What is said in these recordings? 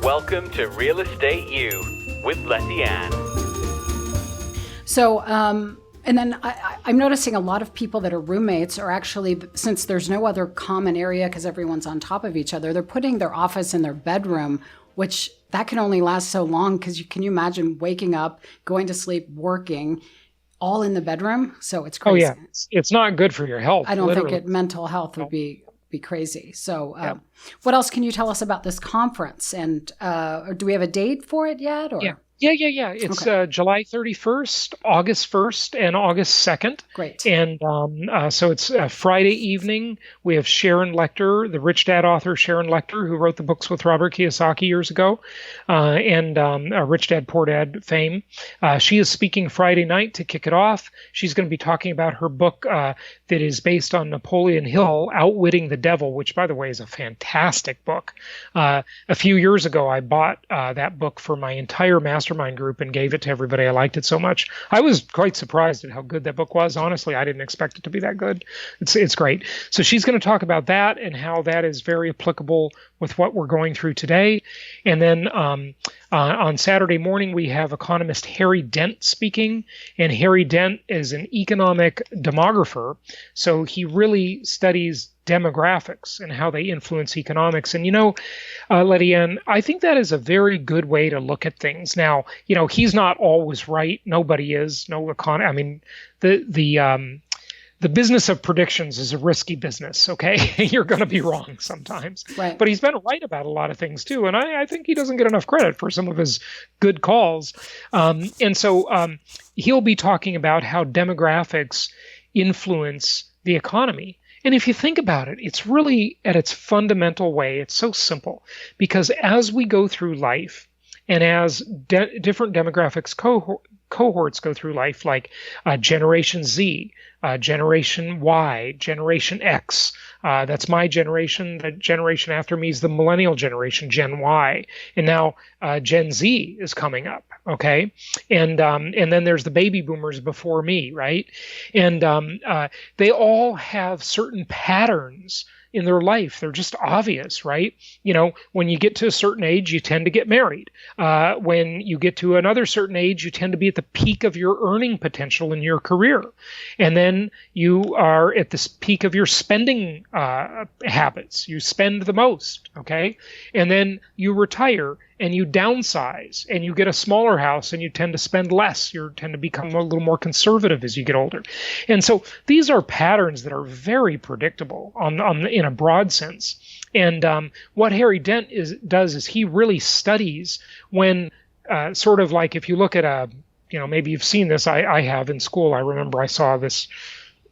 Welcome to Real Estate U with Letty Ann. So, and then I'm noticing a lot of people that are roommates are actually, since there's no other common area because everyone's on top of each other, they're putting their office in their bedroom, which that can only last so long because can you imagine waking up, going to sleep, working, all in the bedroom? So it's crazy. Oh yeah, it's not good for your health. I don't think mental health would be crazy. So what else can you tell us about this conference? And do we have a date for it yet? Or? Yeah. It's July 31st, August 1st, and August 2nd. Great. And so it's Friday evening. We have Sharon Lechter, the Rich Dad author Sharon Lechter, who wrote the books with Robert Kiyosaki years ago, and Rich Dad, Poor Dad fame. She is speaking Friday night to kick it off. She's going to be talking about her book that is based on Napoleon Hill, Outwitting the Devil, which, by the way, is a fantastic book. A few years ago, I bought that book for my entire mastermind group and gave it to everybody. I liked it so much. I was quite surprised at how good that book was. Honestly, I didn't expect it to be that good. It's great. So she's going to talk about that and how that is very applicable with what we're going through today. And then on Saturday morning, we have economist Harry Dent speaking. And Harry Dent is an economic demographer. So he really studies demographics and how they influence economics. And, Letty Ann, I think that is a very good way to look at things. Now, he's not always right. Nobody is. I mean, the business of predictions is a risky business, okay? You're going to be wrong sometimes. Right. But he's been right about a lot of things, too. And I think he doesn't get enough credit for some of his good calls. And so he'll be talking about how demographics influence the economy. And if you think about it, it's really at its fundamental way, it's so simple. Because as we go through life, and as different demographics cohorts go through life, like Generation Z, Generation Y, Generation X, that's my generation. The generation after me is the millennial generation, Gen Y. And now Gen Z is coming up, okay? And then there's the baby boomers before me, right? And they all have certain patterns in their life. They're just obvious, right? When you get to a certain age, you tend to get married. When you get to another certain age, you tend to be at the peak of your earning potential in your career. And then you are at this peak of your spending habits. You spend the most, okay? And then you retire and you downsize and you get a smaller house and you tend to spend less. You tend to become a little more conservative as you get older. And so these are patterns that are very predictable in a broad sense. And what Harry Dent does is he really studies when sort of like if you look at maybe you've seen this, I have in school. I remember I saw this,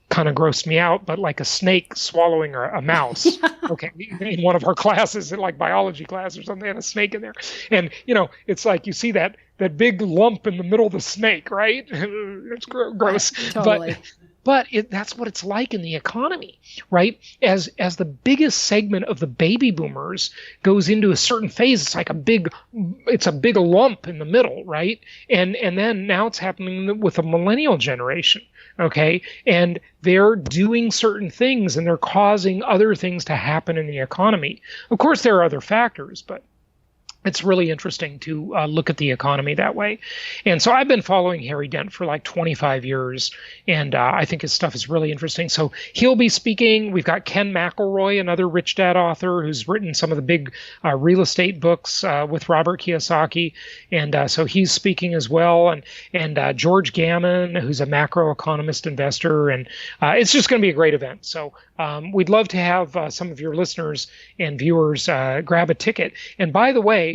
kind of grossed me out, but like a snake swallowing a mouse. Okay, in one of our classes, like biology class or something, they had a snake in there, and it's like you see that big lump in the middle of the snake, right? It's gross, totally. But that's what it's like in the economy, right? As the biggest segment of the baby boomers goes into a certain phase, it's like a big lump in the middle, right? And then now it's happening with the millennial generation, okay? And they're doing certain things and they're causing other things to happen in the economy. Of course, there are other factors, but it's really interesting to look at the economy that way. And so I've been following Harry Dent for like 25 years, and I think his stuff is really interesting. So he'll be speaking. We've got Ken McElroy, another Rich Dad author who's written some of the big real estate books with Robert Kiyosaki. And so he's speaking as well. And George Gammon, who's a macroeconomist investor. And it's just going to be a great event. So we'd love to have some of your listeners and viewers grab a ticket. And by the way,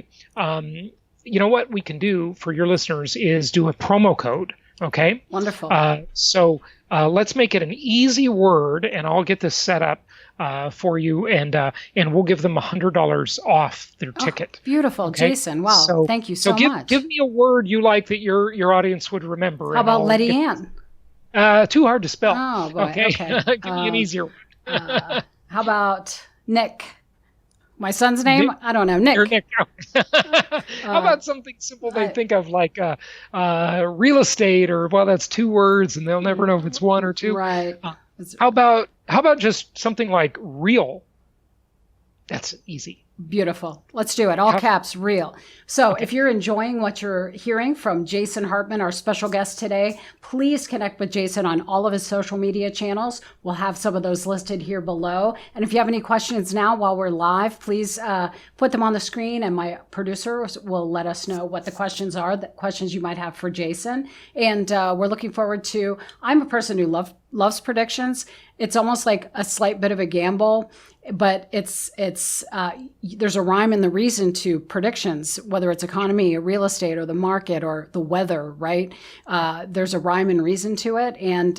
what we can do for your listeners is do a promo code. Okay. Wonderful. So let's make it an easy word, and I'll get this set up for you, and we'll give them $100 off their ticket. Beautiful, okay? Jason. Wow. Thank you so much. Give me a word you like that your audience would remember. How about Letty Ann? Too hard to spell. Oh boy. Okay. Give me an easier one. How about Nick? My son's name? I don't know. Nick. You're Nick. How about something simple they think of like real estate, or that's two words and they'll never know if it's one or two. Right. How about just something like real? That's easy. Beautiful. Let's do it. All caps, real. So if you're enjoying what you're hearing from Jason Hartman, our special guest today, please connect with Jason on all of his social media channels. We'll have some of those listed here below. And if you have any questions now while we're live, please put them on the screen, and my producer will let us know what the questions are, the questions you might have for Jason. And we're looking forward to, I'm a person who loves predictions. It's almost like a slight bit of a gamble, but it's there's a rhyme and the reason to predictions, whether it's economy or real estate or the market or the weather, right? There's a rhyme and reason to it, and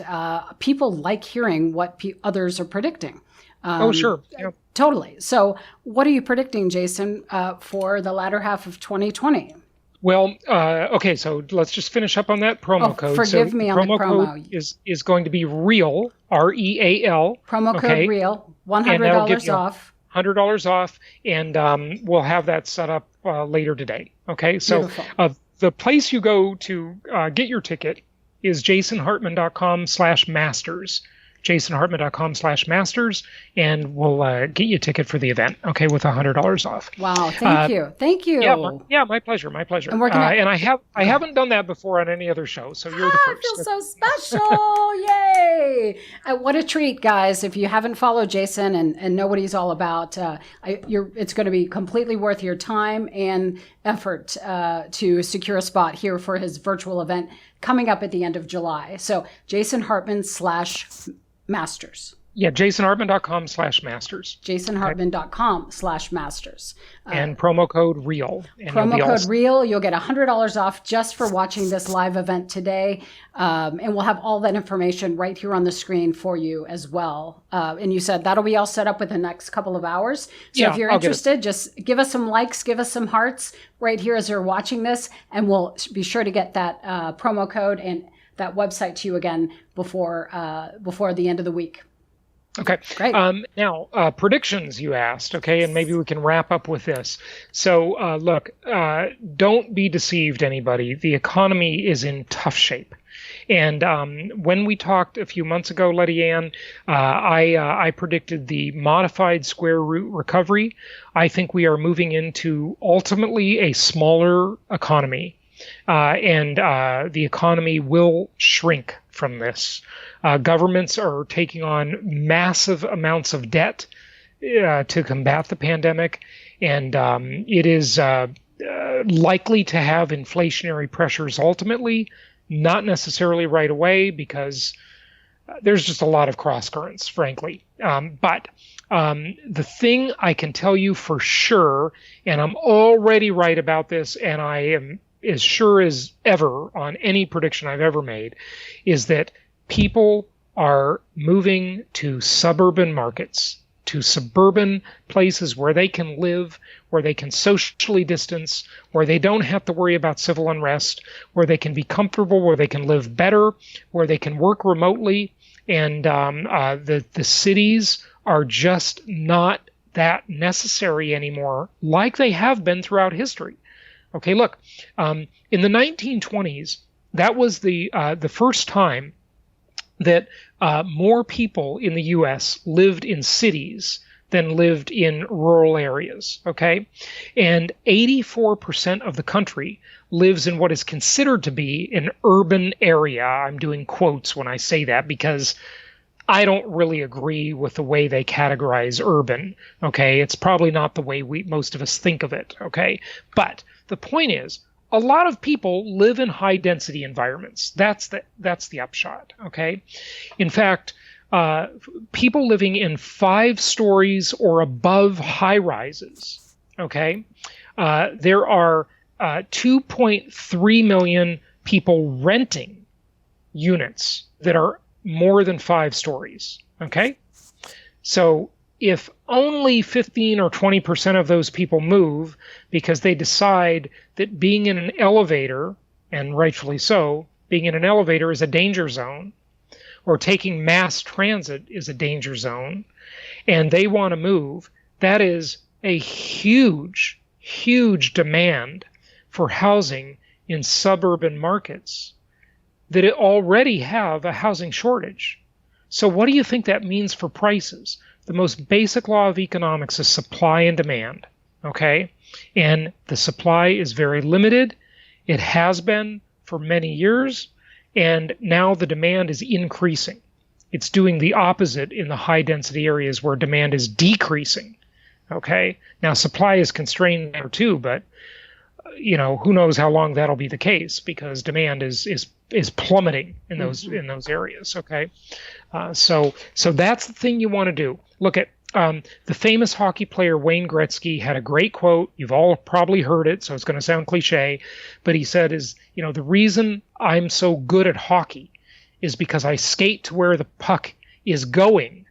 people like hearing what others are predicting. Oh, sure. Yeah. Totally. So what are you predicting, Jason, for the latter half of 2020? Well, okay, so let's just finish up on that promo code. Forgive me on the promo. Code is going to be REAL, REAL. Promo code REAL, $100 off. $100 off, and we'll have that set up later today. Okay, so the place you go to get your ticket is jasonhartman.com/masters. jasonhartman.com/masters, and we'll get you a ticket for the event, okay, with $100 off. Wow, thank you. Yeah, my pleasure. And I haven't done that before on any other show, so you're the first. I feel so special. Yay. What a treat, guys. If you haven't followed Jason and know what he's all about, it's going to be completely worth your time and effort to secure a spot here for his virtual event coming up at the end of July. So Jason Hartman /Masters. Yeah, jasonhartman.com/masters. jasonhartman.com/masters. And promo code REAL. Promo code REAL. You'll get $100 off just for watching this live event today. And we'll have all that information right here on the screen for you as well. And you said that'll be all set up within the next couple of hours. So if you're interested, just give us some likes, give us some hearts right here as you're watching this. And we'll be sure to get that promo code and that website to you again before the end of the week. Okay. Great. Now, predictions you asked, okay, and maybe we can wrap up with this. So, look, don't be deceived, anybody. The economy is in tough shape. And when we talked a few months ago, Letty Ann, I predicted the modified square root recovery. I think we are moving into ultimately a smaller economy. And the economy will shrink from this. Governments are taking on massive amounts of debt to combat the pandemic, and it is likely to have inflationary pressures ultimately, not necessarily right away, because there's just a lot of cross currents, frankly. But the thing I can tell you for sure, and I'm already right about this, and I am as sure as ever on any prediction I've ever made, is that people are moving to suburban markets, to suburban places where they can live, where they can socially distance, where they don't have to worry about civil unrest, where they can be comfortable, where they can live better, where they can work remotely. And the cities are just not that necessary anymore, like they have been throughout history. Okay, look, in the 1920s, that was the first time that more people in the U.S. lived in cities than lived in rural areas, okay? And 84% of the country lives in what is considered to be an urban area. I'm doing quotes when I say that because I don't really agree with the way they categorize urban, okay? It's probably not the way most of us think of it, okay? But the point is, a lot of people live in high-density environments. That's the upshot, okay? In fact, people living in 5 stories or above high-rises, okay? There are 2.3 million people renting units that are more than 5 stories, okay? So if only 15 or 20% of those people move because they decide that being in an elevator, and rightfully so, being in an elevator is a danger zone, or taking mass transit is a danger zone, and they want to move, that is a huge, huge demand for housing in suburban markets that already have a housing shortage. So what do you think that means for prices? the most basic law of economics is supply and demand, okay? And the supply is very limited. It has been for many years, and now the demand is increasing. It's doing the opposite in the high-density areas where demand is decreasing, okay? Now, supply is constrained there too, but who knows how long that'll be the case, because demand is plummeting in those areas. Okay, so that's the thing you want to do. Look at the famous hockey player Wayne Gretzky had a great quote. You've all probably heard it, so it's going to sound cliche, but he said the reason I'm so good at hockey is because I skate to where the puck is going,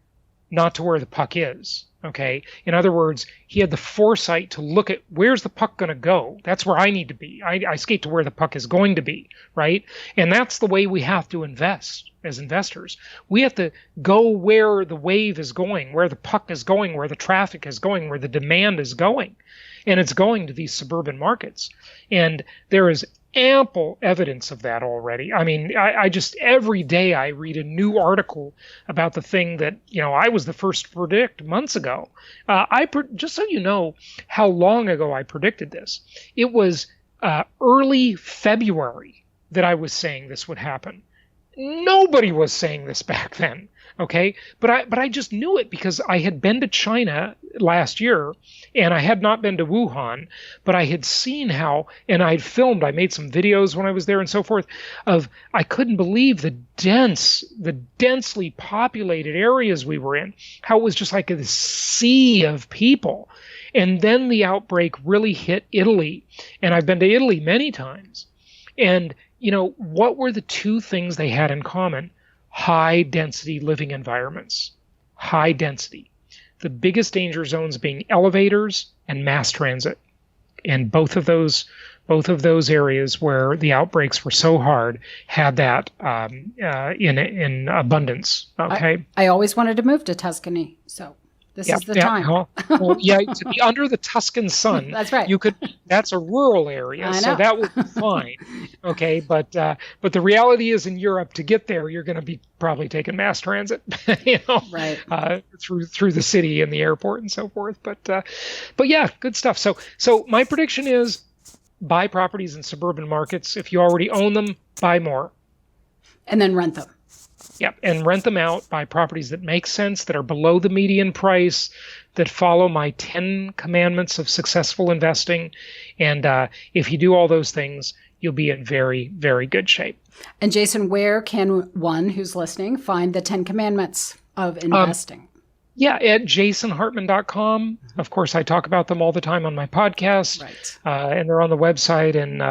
not to where the puck is. Okay. In other words, he had the foresight to look at where's the puck going to go. That's where I need to be. I skate to where the puck is going to be, right? And that's the way we have to invest as investors. We have to go where the wave is going, where the puck is going, where the traffic is going, where the demand is going. And it's going to these suburban markets. And there is ample evidence of that already. I mean, I just every day I read a new article about the thing that I was the first to predict months ago. Just so you know how long ago I predicted this. It was early February that I was saying this would happen. Nobody was saying this back then. Okay, but I just knew it because I had been to China last year, and I had not been to Wuhan, but I had seen how, and I made some videos when I was there and so forth, I couldn't believe the densely populated areas we were in, how it was just like a sea of people. And then the outbreak really hit Italy, and I've been to Italy many times. And, what were the two things they had in common? High density living environments. High density. The biggest danger zones being elevators and mass transit. And both of those areas where the outbreaks were so hard had that in abundance. Okay. I always wanted to move to Tuscany, so this is the time. To be under the Tuscan sun. That's right. That's a rural area, so that would be fine. Okay, but the reality is in Europe, to get there, you're going to be probably taking mass transit, right, through the city and the airport and so forth. But yeah, good stuff. So my prediction is buy properties in suburban markets. If you already own them, buy more, and then rent them. Yep, and rent them out, buy properties that make sense, that are below the median price, that follow my 10 commandments of successful investing. And if you do all those things, you'll be in very, very good shape. And Jason, where can one who's listening find the 10 commandments of investing? At jasonhartman.com. Of course, I talk about them all the time on my podcast, right. And they're on the website. And,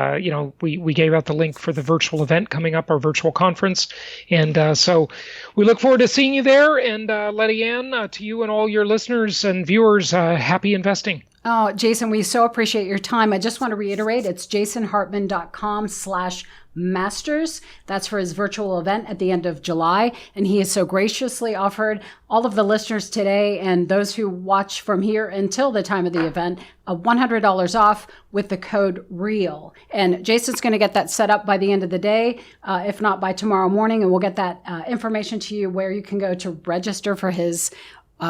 we gave out the link for the virtual event coming up, our virtual conference. And so we look forward to seeing you there. And Letty Ann, to you and all your listeners and viewers, happy investing. Oh, Jason, we so appreciate your time. I just want to reiterate, it's jasonhartman.com/masters. That's for his virtual event at the end of July. And he has so graciously offered all of the listeners today and those who watch from here until the time of the event, $100 off with the code REAL. And Jason's going to get that set up by the end of the day, if not by tomorrow morning. And we'll get that information to you where you can go to register for his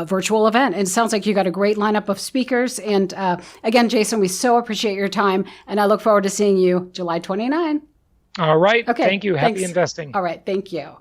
virtual event. And it sounds like you got a great lineup of speakers. And again, Jason, we so appreciate your time. And I look forward to seeing you July 29. All right. Okay. Thank you. Happy Thanks. investing. All right. Thank you.